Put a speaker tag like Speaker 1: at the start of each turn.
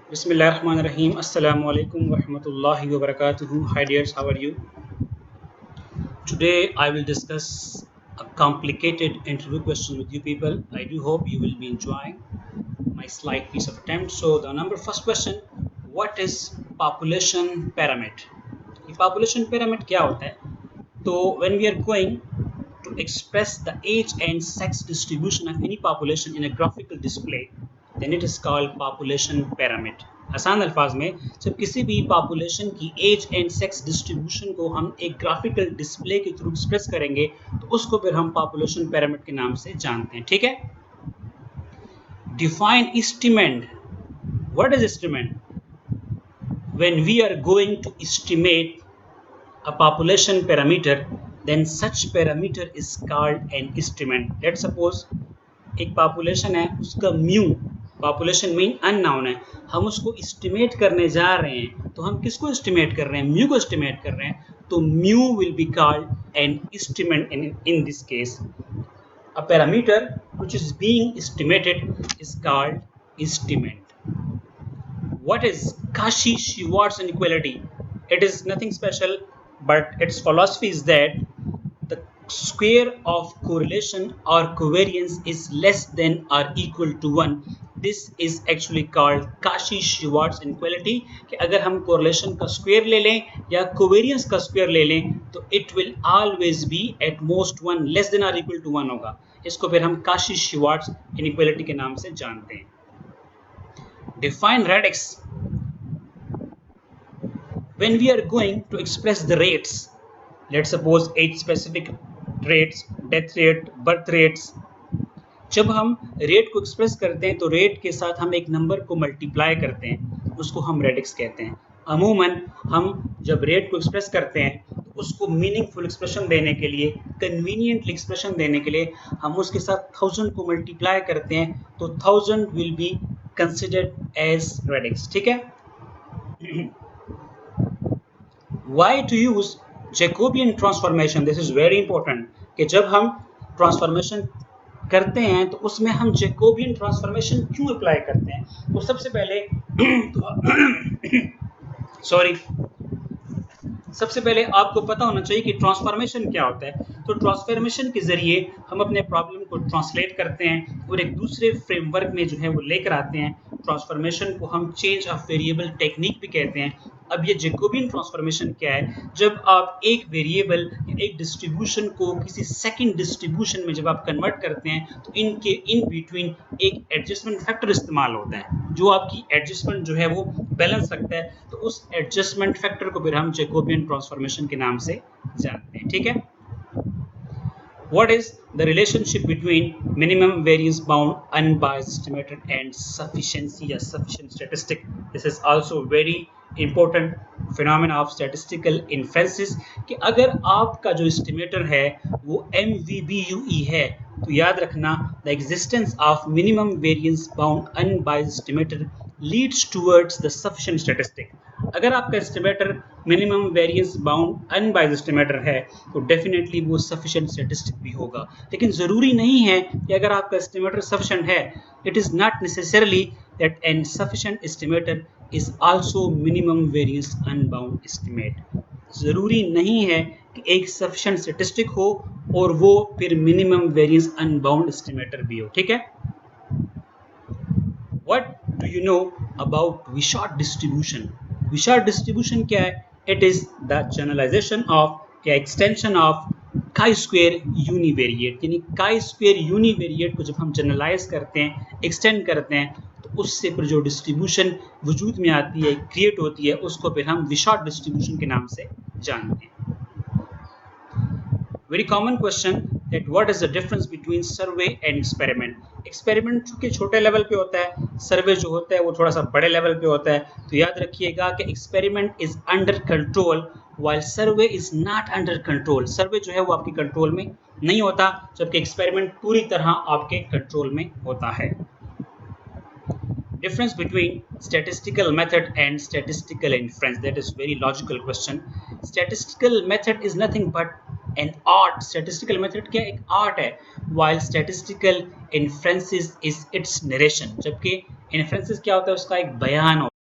Speaker 1: Bismillahirrahmanirrahim. Assalamu alaikum wa rahmatullahi wa barakatuhu. Hi dears, how are you? Today I will discuss a complicated interview question with you people. I do hope you will be enjoying my slight piece of attempt. So the first question, what is population pyramid? ये population pyramid क्या होता है? तो when we are going to express the age and sex distribution of any population in a graphical display, then it is called population pyramid. आसान अल्फाज में जब किसी भी पॉपुलेशन की एज एंड सेक्स डिस्ट्रीब्यूशन को हम एक ग्राफिकल डिस्प्ले के थ्रू एक्सप्रेस करेंगे तो उसको फिर हम पॉपुलेशन पिरामिड के नाम से जानते हैं. ठीक है. Define estimate. What is estimate? When we are going to estimate a population parameter, then such parameter is called an estimate. Let's suppose एक population है, उसका mu, population mean unknown है, हम उसको estimate करने जा रहे हैं, तो हम किसको estimate कर रहे हैं? mu को estimate कर रहे हैं, तो mu will be called an estimate in this case. A parameter which is being estimated is called estimate. What is Cauchy-Schwarz inequality? It is nothing special, but its philosophy is that the square of correlation or covariance is less than or equal to 1. This is actually called Cauchy-Schwarz inequality कि अगर हम correlation का square ले लें या covariance का square ले लें तो it will always be at most 1, less than or equal to 1 होगा. इसको फिर हम Cauchy-Schwarz inequality के नाम से जानते हैं. Define radix. When we are going to express the rates, let's suppose age specific rates, death rate, birth rates, जब हम रेट को एक्सप्रेस करते हैं तो रेट के साथ हम एक नंबर को मल्टीप्लाई करते हैं, उसको हम रेडिक्स कहते हैं. अमूमन हम जब रेट को एक्सप्रेस करते हैं तो उसको मीनिंगफुल एक्सप्रेशन देने के लिए, कन्वीनियंटली एक्सप्रेशन देने के लिए हम उसके साथ 1000 को मल्टीप्लाई करते हैं, तो 1000 will be considered as radix. ठीक है. Why to use Jacobian transformation? This is very important कि जब हम ट्रांसफॉर्मेशन करते हैं तो उसमें हम जैकोबियन ट्रांसफॉर्मेशन क्यों अप्लाई करते हैं? तो सबसे पहले आपको पता होना चाहिए कि ट्रांसफॉर्मेशन क्या होता है. तो ट्रांसफॉर्मेशन के जरिए हम अपने प्रॉब्लम को ट्रांसलेट करते हैं और एक दूसरे फ्रेमवर्क में जो है वो लेकर आते हैं. ट्रांसफॉर्मेशन को हम चेंज ऑफ वेरिएबल टेक्निक भी कहते हैं. अब ये जैकोबियन ट्रांसफॉर्मेशन क्या है? जब आप एक वेरिएबल या एक डिस्ट्रीब्यूशन को किसी सेकंड डिस्ट्रीब्यूशन में जब आप कन्वर्ट करते हैं तो इनके इन बिटवीन एक एडजस्टमेंट फैक्टर इस्तेमाल होता है जो आपकी एडजस्टमेंट जो है वो बैलेंस रखता है. तो उस एडजस्टमेंट फैक्टर को फिर हम जैकोबियन ट्रांसफॉर्मेशन के नाम से जानते हैं. ठीक है. What is the relationship between minimum variance bound, unbiased estimator and sufficiency or sufficient statistic? This is also very important phenomena of statistical inferences कि अगर आपका जो estimator है वो MVBUE है तो याद रखना the existence of minimum variance bound unbiased estimator leads towards the sufficient statistic. अगर आपका estimator minimum variance bound unbiased estimator है तो डेफिनेटली वो सफिशिएंट स्टैटिस्टिक भी होगा. लेकिन ज़रूरी नहीं है कि अगर आपका एस्टिमेटर सफिशिएंट है, it is not necessarily that an sufficient estimator is also minimum variance unbound estimate. ज़रूरी नहीं है कि एक सफिशिएंट स्टैटिस्टिक हो और वो फिर मिनिमम वेरिएंस अनबाउंड एस्टिमेटर भी हो. ठीक है. What do you know about Wishart distribution? Wishart distribution क्या है? It is the generalization of या extension of chi-square univariate. यानी chi-square univariate को जब हम generalize करते हैं, extend करते हैं, तो उससे फिर जो distribution वजूद में आती है, create होती है, उसको फिर हम Wishart distribution के नाम से जानते हैं. Very common question that what is the difference between survey and experiment? Experiment चूँकि छोटे लेवल पे होता है, सर्वे जो होता है वो थोड़ा सा बड़े लेवल पे होता है. तो याद रखिएगा कि experiment is under control while survey is not under control. Survey जो है वो आपके कंट्रोल में नहीं होता जबकि एक्सपेरिमेंट पूरी तरह आपके कंट्रोल में होता है. Difference between statistical method and statistical inference. That is very logical question. Statistical method is nothing but an art. Statistical method क्या एक art है, while statistical inferences is its narration. जबकि inferences क्या होता है, उसका एक बयान होता है.